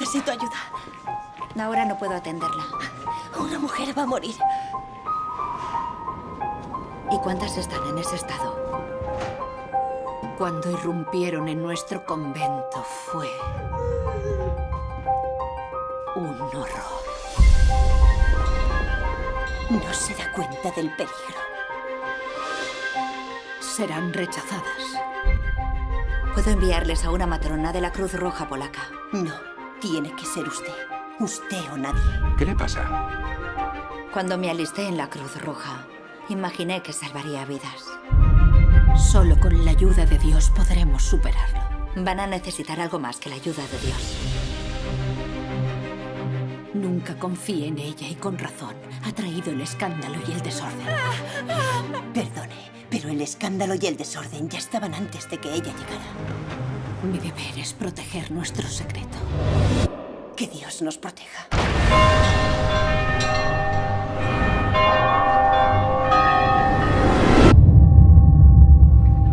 Necesito ayuda. Ahora no puedo atenderla. Una mujer va a morir. ¿Y cuántas están en ese estado? Cuando irrumpieron en nuestro convento fue un horror. No se da cuenta del peligro. Serán rechazadas. Puedo enviarles a una matrona de la Cruz Roja polaca. No, tiene que ser usted. Usted o nadie. ¿Qué le pasa? Cuando me alisté en la Cruz Roja, imaginé que salvaría vidas. Solo con la ayuda de Dios podremos superarlo. Van a necesitar algo más que la ayuda de Dios. Nunca confíe en ella y con razón. Ha traído el escándalo y el desorden. Perdone, pero el escándalo y el desorden ya estaban antes de que ella llegara. Mi deber es proteger nuestro secreto. Que Dios nos proteja.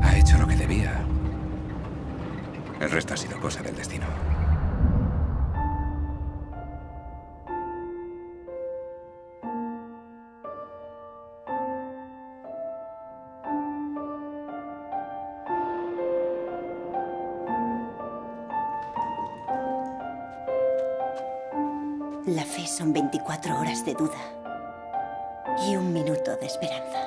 Ha hecho lo que debía. El resto ha sido cosa del destino. La fe son 24 horas de duda y 1 minuto de esperanza.